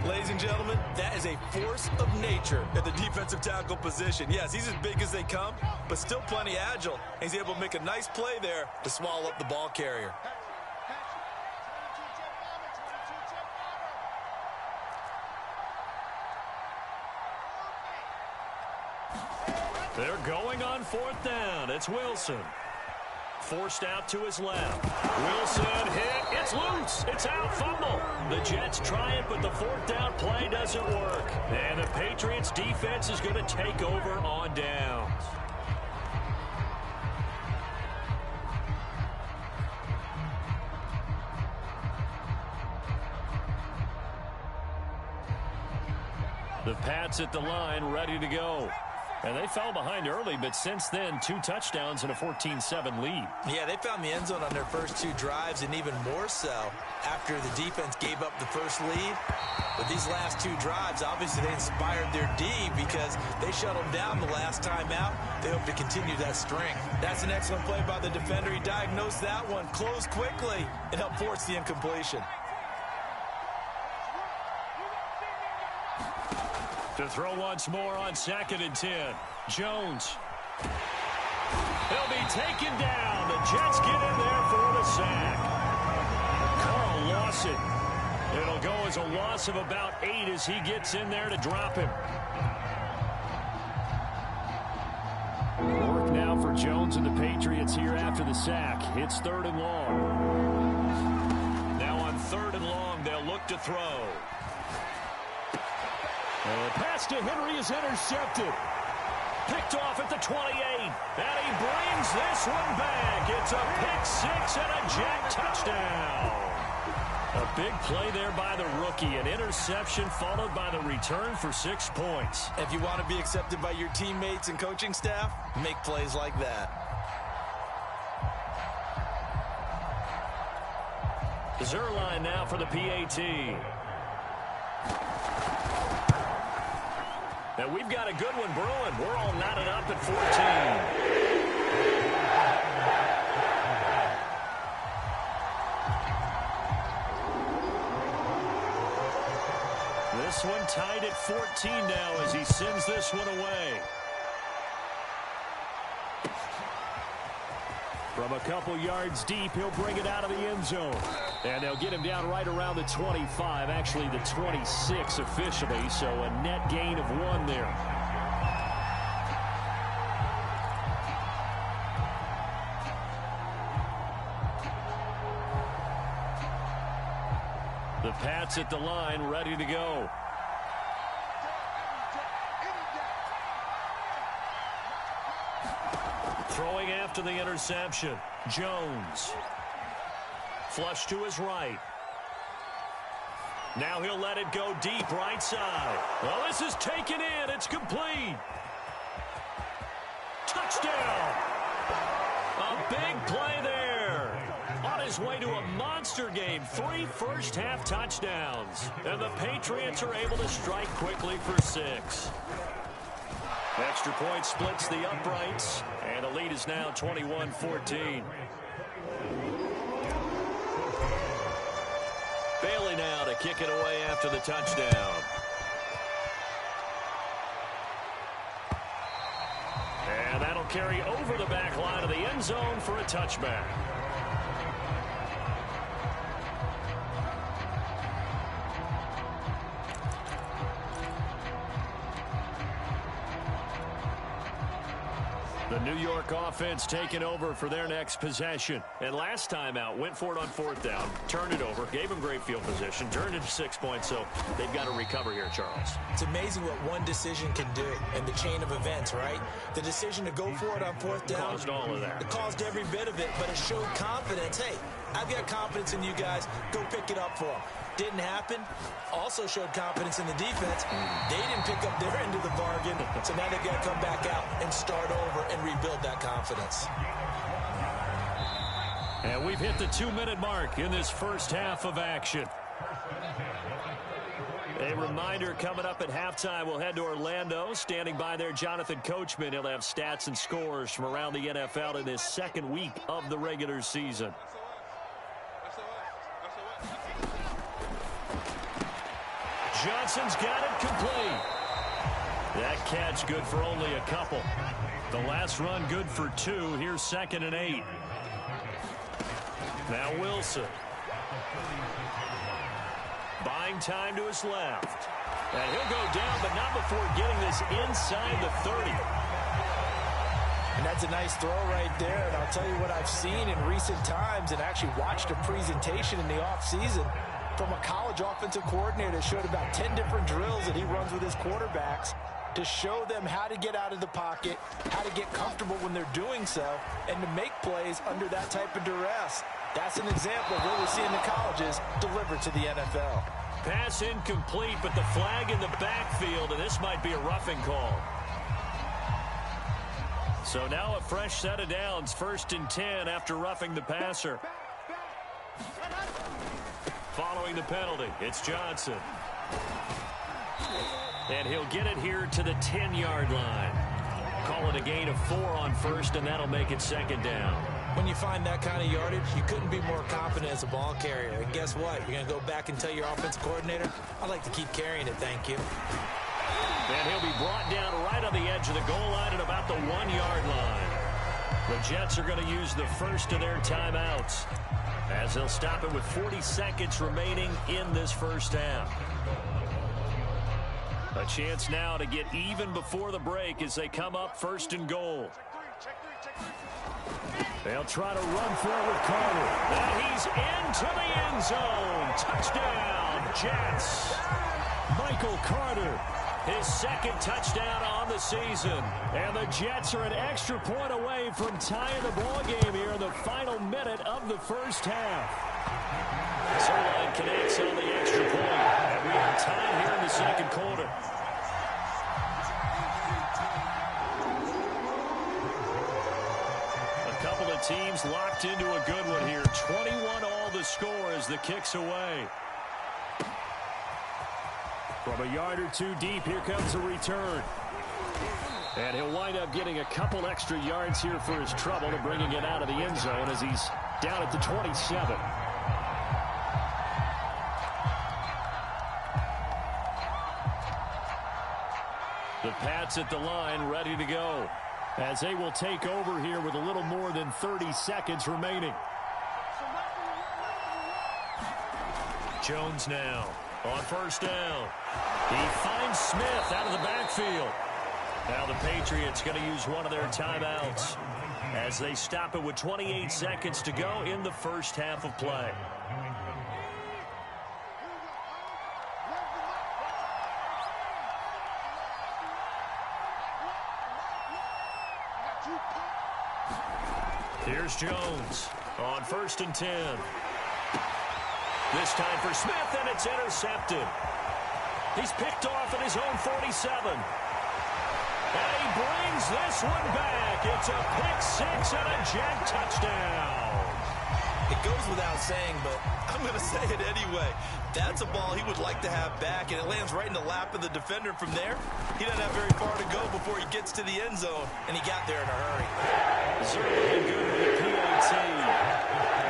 Ladies and gentlemen, that is a force of nature at the defensive tackle position. Yes, he's as big as they come, but still plenty agile. He's able to make a nice play there to swallow up the ball carrier. They're going on 4th down. It's Wilson. Forced out to his left. Wilson hit. It's loose. It's out. Fumble. The Jets try it, but the 4th down play doesn't work. And the Patriots defense is going to take over on downs. The Pats at the line, ready to go. And they fell behind early, but since then, 2 touchdowns and a 14-7 lead. Yeah, they found the end zone on their first 2 drives, and even more so after the defense gave up the first lead. But these last 2 drives, obviously they inspired their D because they shut them down the last time out. They hope to continue that string. That's an excellent play by the defender. He diagnosed that one, closed quickly, and helped force the incompletion. To throw once more on 2nd and 10. Jones. He'll be taken down. The Jets get in there for the sack. Carl Lawson. It'll go as a loss of about 8 as he gets in there to drop him. Work now for Jones and the Patriots here after the sack. It's 3rd and long. Now on 3rd and long, they'll look to throw. And the pass to Henry is intercepted. Picked off at the 28. And he brings this one back. It's a pick 6 and a Jet touchdown. A big play there by the rookie. An interception followed by the return for 6 points. If you want to be accepted by your teammates and coaching staff, make plays like that. Zerline now for the PAT. And we've got a good one brewing. We're all knotted up at 14. This one tied at 14 now as he sends this one away. From a couple yards deep, he'll bring it out of the end zone. And they'll get him down right around the 25, actually the 26 officially, so a net gain of 1 there. The Pats at the line, ready to go. Throwing after the interception, Jones. Flush to his right. Now he'll let it go deep right side. Well, this is taken in. It's complete. Touchdown. A big play there. On his way to a monster game. 3 first-half touchdowns. And the Patriots are able to strike quickly for 6. Extra point splits the uprights. And the lead is now 21-14. Bailey now to kick it away after the touchdown. And that'll carry over the back line of the end zone for a touchback. The New York offense taking over for their next possession. And last time out, went for it on 4th down, turned it over, gave them great field position, turned it to 6 points, so they've got to recover here, Charles. It's amazing what one decision can do in the chain of events, right? The decision to go for it on 4th down. Caused all of that. It caused every bit of it, but it showed confidence. Hey, I've got confidence in you guys. Go pick it up for them. Didn't happen. Also showed confidence in the defense. They didn't pick up their end of the bargain, so now they've got to come back out and start over and rebuild that confidence. And we've hit the 2-minute mark in this first half of action. A reminder coming up at halftime, we'll head to Orlando. Standing by there, Jonathan Coachman. He'll have stats and scores from around the NFL in his 2nd week of the regular season. Johnson's got it complete. That catch good for only a couple. The last run good for 2. Here's 2nd and 8. Now Wilson. Buying time to his left. And he'll go down, but not before getting this inside the 30. And that's a nice throw right there. And I'll tell you what I've seen in recent times and actually watched a presentation in the offseason from a college offensive coordinator that showed about 10 different drills that he runs with his quarterbacks to show them how to get out of the pocket, how to get comfortable when they're doing so, and to make plays under that type of duress. That's an example of what we see in the colleges delivered to the NFL. Pass incomplete, but the flag in the backfield, and this might be a roughing call. So now a fresh set of downs, 1st and 10 after roughing the passer. Following the penalty, it's Johnson. And he'll get it here to the 10-yard line. Call it a gain of 4 on 1st, and that'll make it 2nd down. When you find that kind of yardage, you couldn't be more confident as a ball carrier. And guess what? You're going to go back and tell your offensive coordinator, I'd like to keep carrying it, thank you. And he'll be brought down right on the edge of the goal line at about the 1-yard line. The Jets are going to use the first of their timeouts as they'll stop it with 40 seconds remaining in this first half. A chance now to get even before the break as they come up 1st and goal. They'll try to run for it with Carter. And he's into the end zone. Touchdown, Jets. Michael Carter, his 2nd touchdown on the season. And the Jets are an extra point away from tying the ball game here in the final minute of the first half. Zerline connects on the extra point. And we have time here in the 2nd quarter. Teams locked into a good one here. 21 all the score as the kick's away. From a yard or 2 deep, here comes a return. And he'll wind up getting a couple extra yards here for his trouble and bringing it out of the end zone as he's down at the 27. The Pats at the line ready to go, as they will take over here with a little more than 30 seconds remaining. Jones now on 1st down. He finds Smith out of the backfield. Now the Patriots going to use one of their timeouts as they stop it with 28 seconds to go in the first half of play. Here's Jones on 1st and 10. This time for Smith, and it's intercepted. He's picked off at his own 47. And he brings this one back. It's a pick-6 and a Jet touchdown. It goes without saying, but I'm going to say it anyway. That's a ball he would like to have back, and it lands right in the lap of the defender from there. He doesn't have very far to go before he gets to the end zone, and he got there in a hurry. Certainly good with the PAT.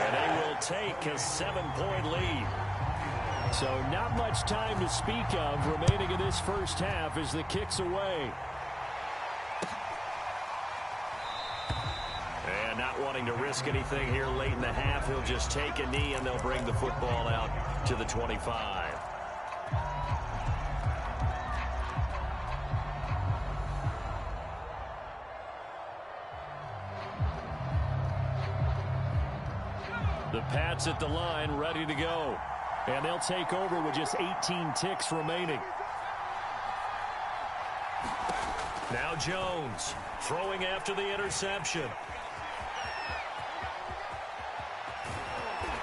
And they will take a 7-point lead. So not much time to speak of remaining in this first half as the kick's away. And not wanting to risk anything here late in the half, he'll just take a knee and they'll bring the football out to the 25. The Pats at the line ready to go. And they'll take over with just 18 ticks remaining. Now Jones throwing after the interception.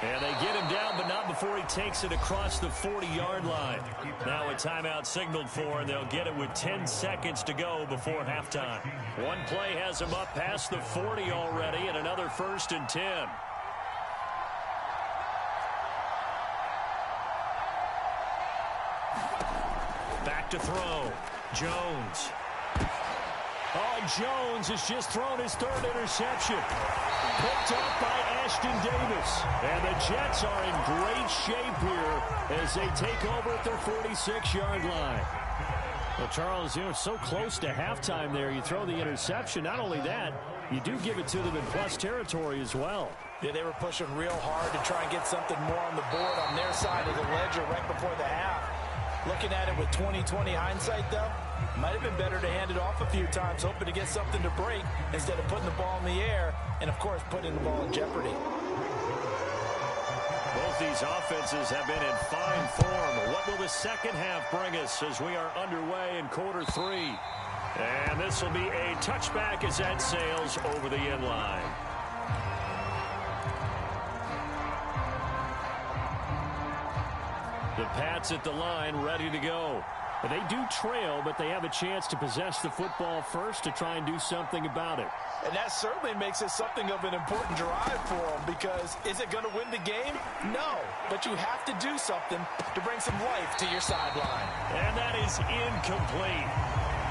And they get him down, but not before he takes it across the 40-yard line. Now a timeout signaled for, and they'll get it with 10 seconds to go before halftime. One play has him up past the 40 already, and another 1st and 10. Back to throw. Jones. Oh, Jones has just thrown his third interception. Picked up by Ashton Davis. And the Jets are in great shape here as they take over at their 46-yard line. Well, Charles, so close to halftime there. You throw the interception. Not only that, you do give it to them in plus territory as well. Yeah, they were pushing real hard to try and get something more on the board on their side of the ledger right before the half. Looking at it with 20/20 hindsight, though, might have been better to hand it off a few times, hoping to get something to break instead of putting the ball in the air and, of course, putting the ball in jeopardy. Both these offenses have been in fine form. What will the second half bring us as we are underway in quarter three? And this will be a touchback as that sails over the end line. The Pats at the line, ready to go. They do trail, but they have a chance to possess the football first to try and do something about it. And that certainly makes it something of an important drive for them, because is it going to win the game? No, but you have to do something to bring some life to your sideline. And that is incomplete.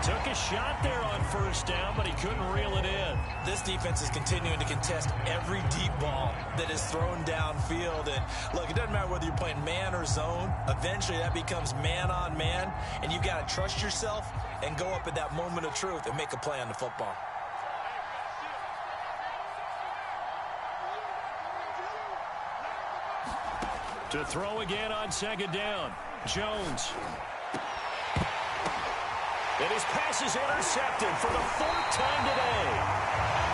Took a shot there on first down, but he couldn't reel it in. This defense is continuing to contest every deep ball that is thrown downfield. And look, it doesn't matter whether you're playing man or zone. Eventually that becomes man on man, and you got to trust yourself and go up at that moment of truth and make a play on the football. To throw again on second down, Jones. And his pass is intercepted for the fourth time today.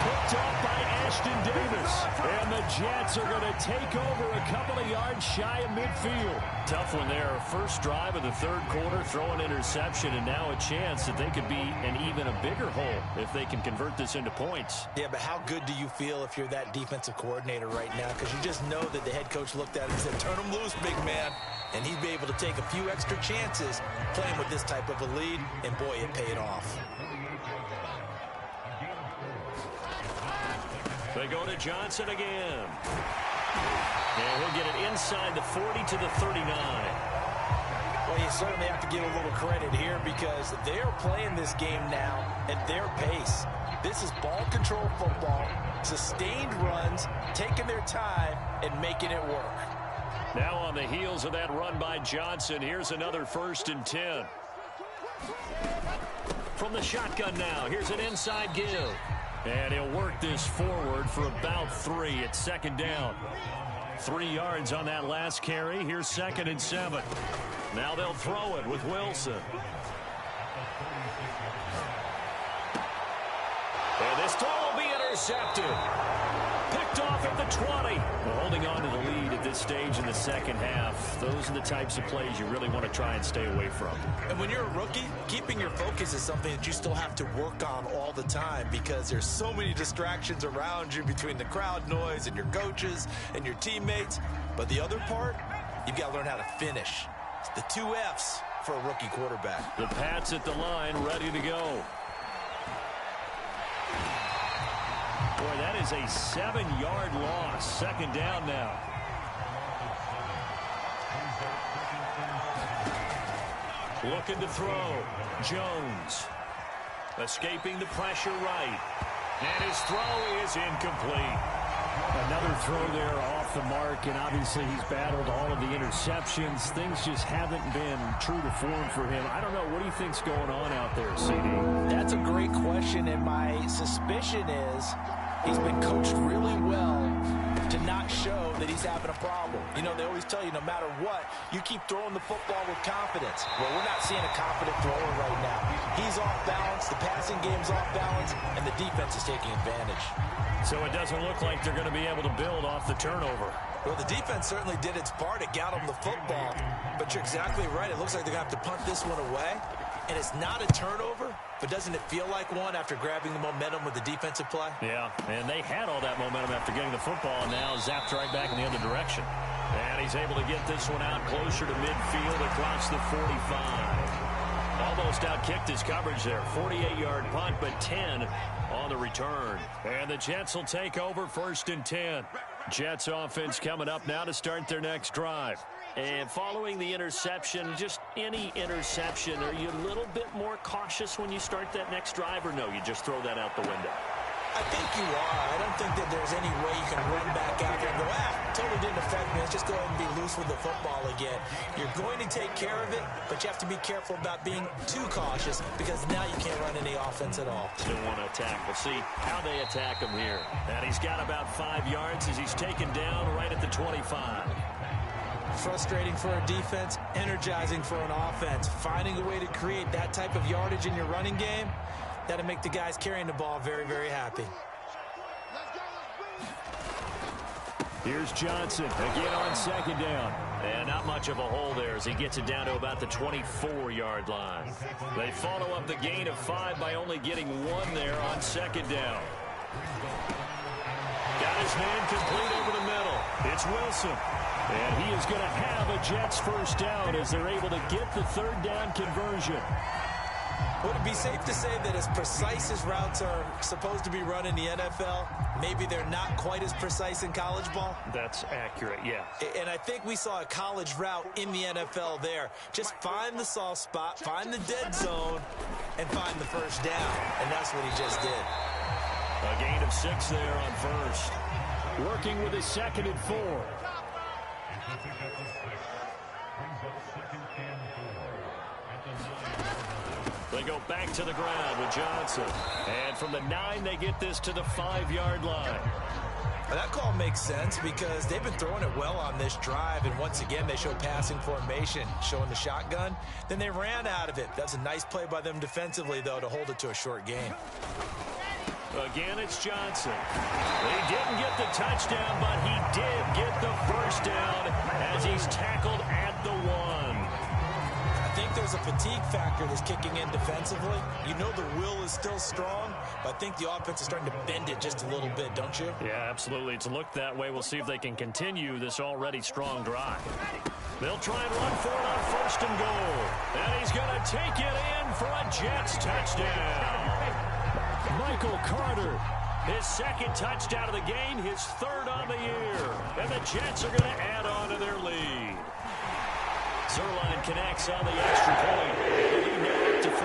Picked up by Ashton Davis. And the Jets are going to take over a couple of yards shy of midfield. Tough one there. First drive of the third quarter, throw an interception, and now a chance that they could be in even a bigger hole if they can convert this into points. Yeah, but how good do you feel if you're that defensive coordinator right now? Because you just know that the head coach looked at it and said, turn him loose, big man. And he'd be able to take a few extra chances playing with this type of a lead, and boy, it paid off. They go to Johnson again. And he'll get it inside the 40 to the 39. Well, you certainly have to give a little credit here, because they're playing this game now at their pace. This is ball control football, sustained runs, taking their time, and making it work. Now on the heels of that run by Johnson, here's another 1st and 10. From the shotgun now, here's an inside give. And he'll work this forward for about 3 at second down. 3 yards on that last carry. Here's 2nd and 7. Now they'll throw it with Wilson. And this throw will be intercepted. Picked off at the 20. Well, holding on to the lead at this stage in the second half, those are the types of plays you really want to try and stay away from. And when you're a rookie, keeping your focus is something that you still have to work on all the time, because there's so many distractions around you between the crowd noise and your coaches and your teammates. But the other part, you've got to learn how to finish. It's the 2 F's for a rookie quarterback. The Pats at the line, ready to go. Boy, that is a 7-yard loss. Second down now. Looking to throw. Jones. Escaping the pressure right. And his throw is incomplete. Another throw there off the mark, and obviously he's battled all of the interceptions. Things just haven't been true to form for him. I don't know. What do you think's going on out there, CD? That's a great question, and my suspicion is he's been coached really well to not show that he's having a problem. You know, they always tell you no matter what, you keep throwing the football with confidence. Well, we're not seeing a confident thrower right now. He's off balance, the passing game's off balance, and the defense is taking advantage. So it doesn't look like they're going to be able to build off the turnover. Well, the defense certainly did its part. It got them the football. But you're exactly right. It looks like they're going to have to punt this one away. And it's not a turnover, but doesn't it feel like one after grabbing the momentum with the defensive play? Yeah, and they had all that momentum after getting the football, and now zapped right back in the other direction. And he's able to get this one out closer to midfield across the 45. Almost outkicked his coverage there. 48-yard punt, but 10 on the return. And the Jets will take over 1st and 10. Jets offense coming up now to start their next drive. And following the interception, just any interception, are you a little bit more cautious when you start that next drive, or no, you just throw that out the window? I think you are. I don't think that there's any way you can run back out there and go, totally didn't affect me. Let's just go ahead and be loose with the football again. You're going to take care of it, but you have to be careful about being too cautious because now you can't run any offense at all. Still want to attack. We'll see how they attack him here. And he's got about 5 yards as he's taken down right at the 25. Frustrating for a defense, energizing for an offense. Finding a way to create that type of yardage in your running game, that'll make the guys carrying the ball very, very happy. Here's Johnson again on second down. And not much of a hole there as he gets it down to about the 24-yard line. They follow up the gain of 5 by only getting 1 there on second down. Got his man complete over the middle. It's Wilson. And he is going to have a Jets first down as they're able to get the third down conversion. Would it be safe to say that as precise as routes are supposed to be run in the NFL, maybe they're not quite as precise in college ball? That's accurate, yeah. And I think we saw a college route in the NFL there. Just find the soft spot, find the dead zone, and find the first down. And that's what he just did. A gain of 6 there on first. Working with his 2nd and 4. They go back to the ground with Johnson. And from the 9, they get this to the 5-yard line. Well, that call makes sense because they've been throwing it well on this drive. And once again, they show passing formation, showing the shotgun. Then they ran out of it. That's a nice play by them defensively, though, to hold it to a short gain. Again, it's Johnson. He didn't get the touchdown, but he did get the first down as he's tackled at the 1. I think there's a fatigue factor that's kicking in defensively. You know the will is still strong, but I think the offense is starting to bend it just a little bit, don't you? Yeah, absolutely. It's looked that way. We'll see if they can continue this already strong drive. They'll try and run for it on 1st and goal. And he's going to take it in for a Jets touchdown. Michael Carter, his 2nd touchdown of the game, his 3rd on the year. And the Jets are going to add on to their lead. Zerline connects on the extra point. The lead now up to 14.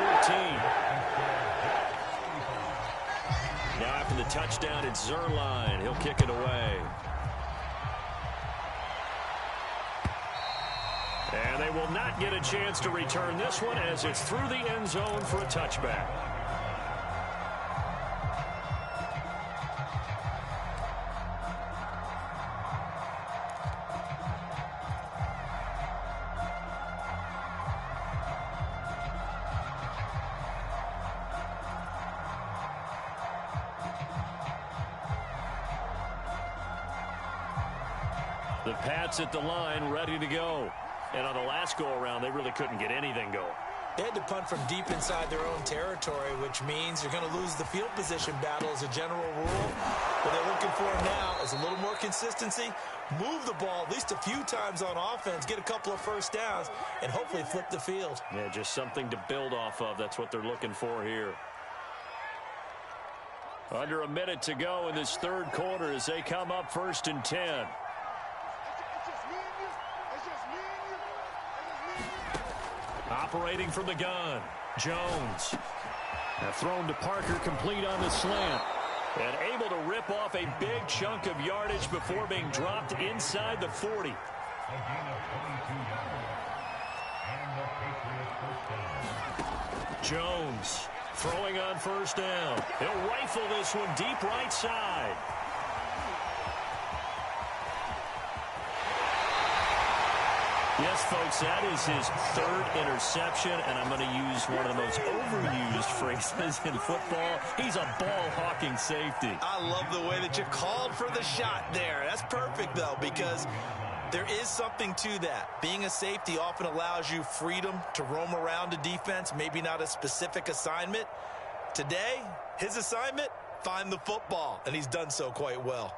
Now after the touchdown, it's Zerline. He'll kick it away. And they will not get a chance to return this one as it's through the end zone for a touchback. The Pats at the line, ready to go. And on the last go-around, they really couldn't get anything going. They had to punt from deep inside their own territory, which means you're going to lose the field position battle as a general rule. What they're looking for now is a little more consistency, move the ball at least a few times on offense, get a couple of first downs, and hopefully flip the field. Yeah, just something to build off of. That's what they're looking for here. Under a minute to go in this 3rd quarter as they come up 1st and 10. Operating from the gun, Jones. Now thrown to Parker, complete on the slant. And able to rip off a big chunk of yardage before being dropped inside the 40. Jones throwing on 1st down. He'll rifle this one deep right side. Yes, folks, that is his 3rd interception, and I'm going to use one of the most overused phrases in football. He's a ball-hawking safety. I love the way that you called for the shot there. That's perfect, though, because there is something to that. Being a safety often allows you freedom to roam around a defense, maybe not a specific assignment. Today, his assignment, find the football, and he's done so quite well.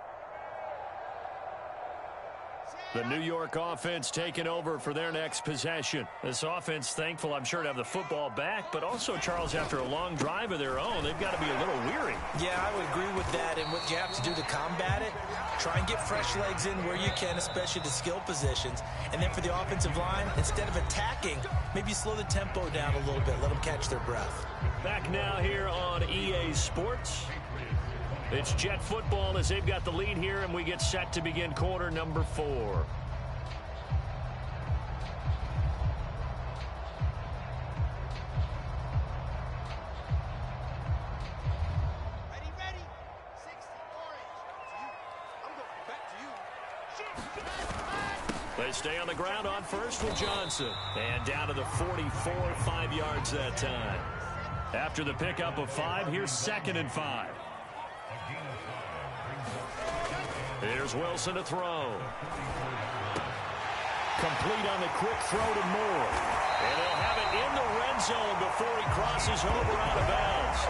The New York offense taking over for their next possession. This offense, thankful, I'm sure, to have the football back, but also, Charles, after a long drive of their own, they've got to be a little weary. Yeah, I would agree with that, and what you have to do to combat it, try and get fresh legs in where you can, especially the skill positions. And then for the offensive line, instead of attacking, maybe slow the tempo down a little bit, let them catch their breath. Back now here on EA Sports. It's Jet football as they've got the lead here, and we get set to begin quarter number 4. Ready. 60 orange. I'm going back to you. They stay on the ground on first with Johnson. And down to the 44, 5 yards that time. After the pickup of 5, here's 2nd and 5. Here's Wilson to throw. Complete on the quick throw to Moore. And he'll have it in the red zone before he crosses over out of bounds.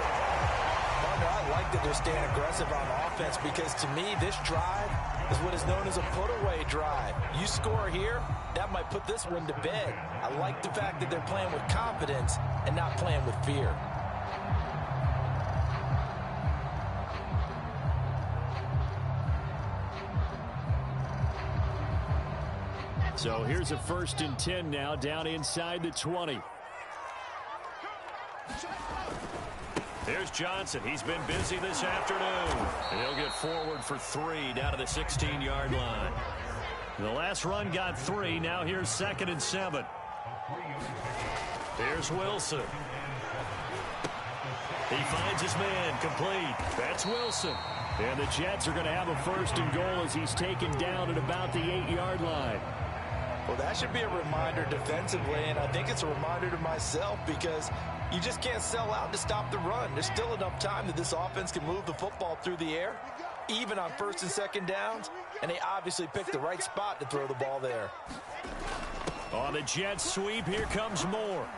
I like that they're staying aggressive on offense because, to me, this drive is what is known as a put-away drive. You score here, that might put this one to bed. I like the fact that they're playing with confidence and not playing with fear. So here's a 1st and 10 now, down inside the 20. There's Johnson. He's been busy this afternoon. And he'll get forward for 3 down to the 16-yard line. The last run got 3. Now here's 2nd and 7. Here's Wilson. He finds his man, complete. That's Wilson. And the Jets are going to have a 1st and goal as he's taken down at about the 8-yard line. Well, that should be a reminder defensively, and I think it's a reminder to myself because you just can't sell out to stop the run. There's still enough time that this offense can move the football through the air, even on 1st and 2nd downs, and they obviously picked the right spot to throw the ball there. On the Jets sweep, here comes Moore.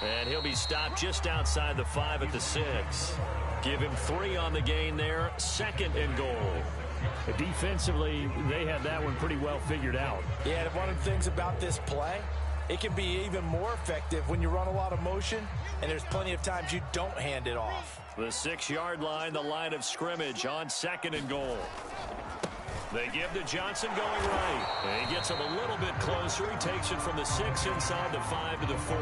And he'll be stopped just outside the 5 at the 6. Give him 3 on the gain there, 2nd and goal. Defensively, they had that one pretty well figured out. Yeah, and one of the things about this play, it can be even more effective when you run a lot of motion, and there's plenty of times you don't hand it off. The 6-yard line, the line of scrimmage on 2nd and goal. They give to Johnson going right. And he gets him a little bit closer. He takes it from the 6 inside the 5 to the 4.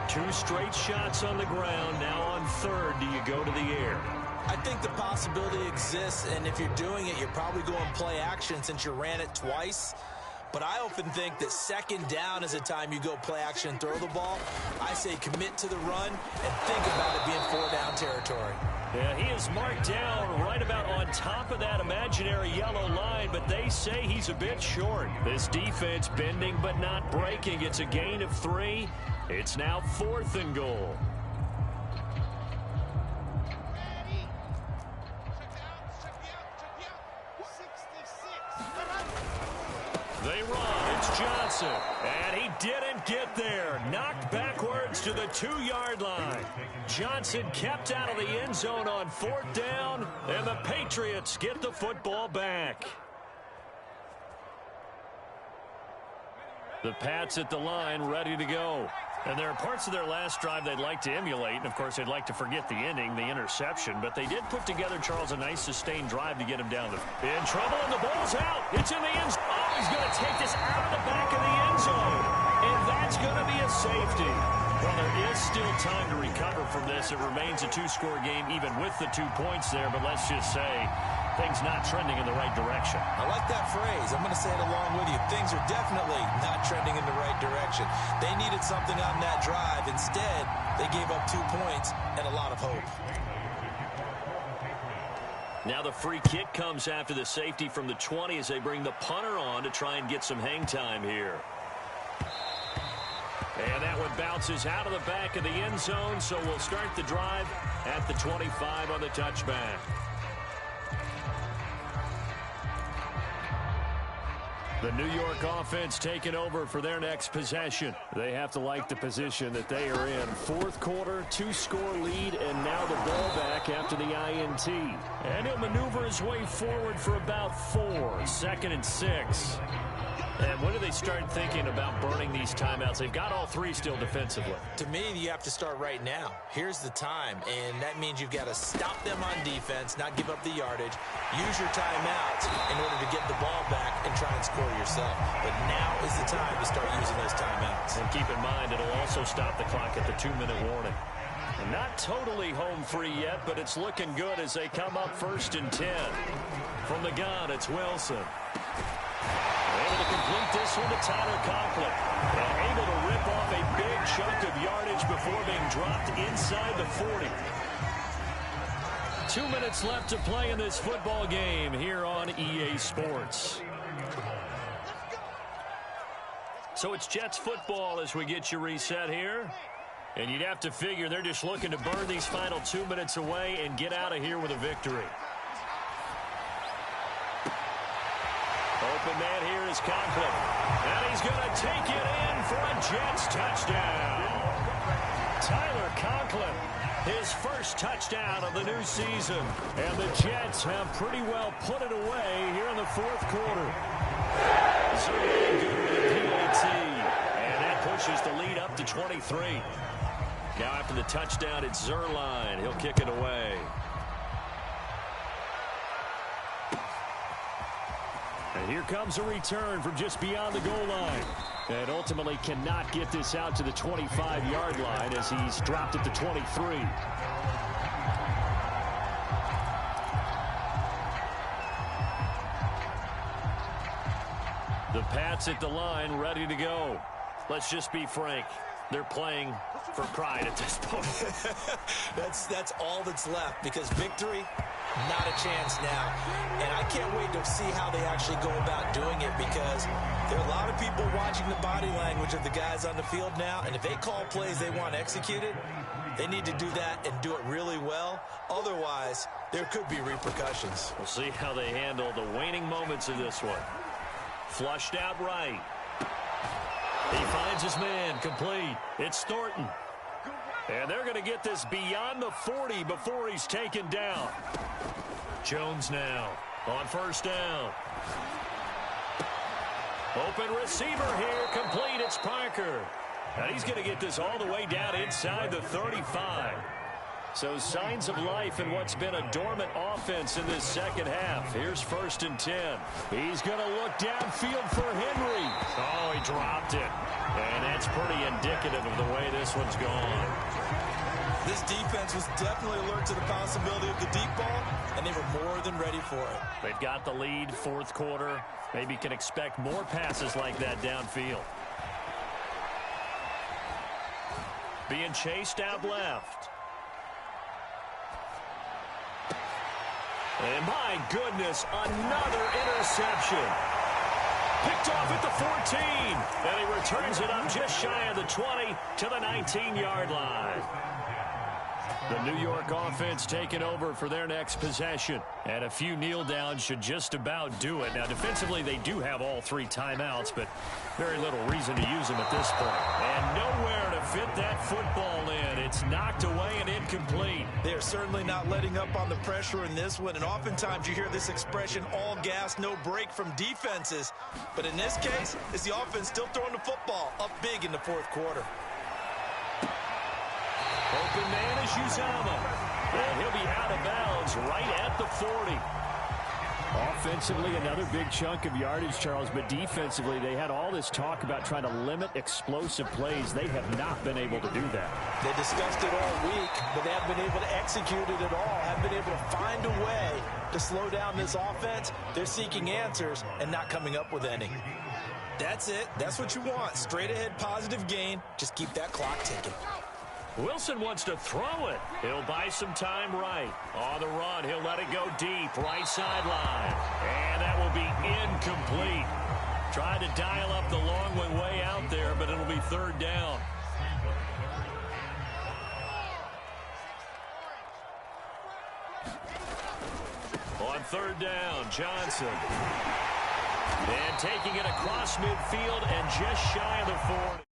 2 straight shots on the ground. Now on 3rd, do you go to the air? I think the possibility exists, and if you're doing it, you're probably going play action since you ran it twice. But I often think that 2nd down is a time you go play action and throw the ball. I say commit to the run and think about it being 4-down territory. Yeah, he is marked down right about on top of that imaginary yellow line, but they say he's a bit short. This defense bending but not breaking. It's a gain of 3. It's now 4th and goal. They run. It's Johnson. And he didn't get there. Knocked backwards to the 2-yard line. Johnson kept out of the end zone on 4th down. And the Patriots get the football back. The Pats at the line ready to go. And there are parts of their last drive they'd like to emulate. And, of course, they'd like to forget the ending, the interception. But they did put together, Charles, a nice sustained drive to get him down. In trouble, and the ball's out. It's in the end zone. Oh, he's going to take this out of the back of the end zone. And that's going to be a safety. Well, there is still time to recover from this. It remains a 2-score game, even with the 2 points there. But let's just say things not trending in the right direction. I like that phrase. I'm going to say it along with you. Things are definitely not trending in the right direction. They needed something on that drive. Instead, they gave up 2 points and a lot of hope. Now the free kick comes after the safety from the 20 as they bring the punter on to try and get some hang time here. And that one bounces out of the back of the end zone, so we'll start the drive at the 25 on the touchback. The New York offense taking over for their next possession. They have to like the position that they are in. Fourth quarter, 2-score lead, and now the ball back after the INT. And he'll maneuver his way forward for about 4. 2nd and 6. And when do they start thinking about burning these timeouts? They've got all 3 still defensively. To me, you have to start right now. Here's the time, and that means you've got to stop them on defense, not give up the yardage, use your timeouts in order to get the ball back and try and score yourself. But now is the time to start using those timeouts. And keep in mind, it'll also stop the clock at the 2-minute warning. And not totally home free yet, but it's looking good as they come up 1st and 10. From the gun, it's Wilson. Able to complete this one to Tyler Conklin. And able to rip off a big chunk of yardage before being dropped inside the 40. 2 minutes left to play in this football game here on EA Sports. So it's Jets football as we get you reset here. And you'd have to figure they're just looking to burn these final 2 minutes away and get out of here with a victory. Open man here is Conklin. And he's going to take it in for a Jets touchdown. Tyler Conklin, his first touchdown of the new season. And the Jets have pretty well put it away here in the 4th quarter. Zerline good with a PAT. And that pushes the lead up to 23. Now after the touchdown, it's Zerline. He'll kick it away. And here comes a return from just beyond the goal line. And ultimately cannot get this out to the 25-yard line as he's dropped at the 23. The Pats at the line, ready to go. Let's just be frank. They're playing for pride at this point. That's all that's left, because victory, not a chance now. And I can't wait to see how they actually go about doing it, because there are a lot of people watching the body language of the guys on the field now, and if they call plays they want executed, they need to do that and do it really well. Otherwise, there could be repercussions. We'll see how they handle the waning moments of this one. Flushed out right. He finds his man, complete. It's Thornton. And they're going to get this beyond the 40 before he's taken down. Jones now on 1st down. Open receiver here, complete. It's Parker. And he's going to get this all the way down inside the 35. So signs of life in what's been a dormant offense in this 2nd half. Here's 1st and 10. He's going to look downfield for Henry. Oh, he dropped it. And that's pretty indicative of the way this one's gone. This defense was definitely alert to the possibility of the deep ball, and they were more than ready for it. They've got the lead, 4th quarter. Maybe can expect more passes like that downfield. Being chased out left. And my goodness, another interception. Picked off at the 14. And he returns it up just shy of the 20 to the 19-yard line. The New York offense taking over for their next possession. And a few kneel downs should just about do it. Now, defensively, they do have all 3 timeouts, but very little reason to use them at this point. And nowhere to fit that football in. It's knocked away and incomplete. They're certainly not letting up on the pressure in this one. And oftentimes you hear this expression, all gas, no break from defenses. But in this case, it's the offense still throwing the football up big in the 4th quarter. Open man is Uzama. And he'll be out of bounds right at the 40. Offensively, another big chunk of yardage, Charles, but defensively, they had all this talk about trying to limit explosive plays. They have not been able to do that. They discussed it all week, but they haven't been able to execute it at all, haven't been able to find a way to slow down this offense. They're seeking answers and not coming up with any. That's it. That's what you want. Straight ahead, positive gain. Just keep that clock ticking. Wilson wants to throw it. He'll buy some time right. On the run, he'll let it go deep, right sideline. And that will be incomplete. Tried to dial up the long one way out there, but it'll be 3rd down. On 3rd down, Johnson. And taking it across midfield and just shy of the 40.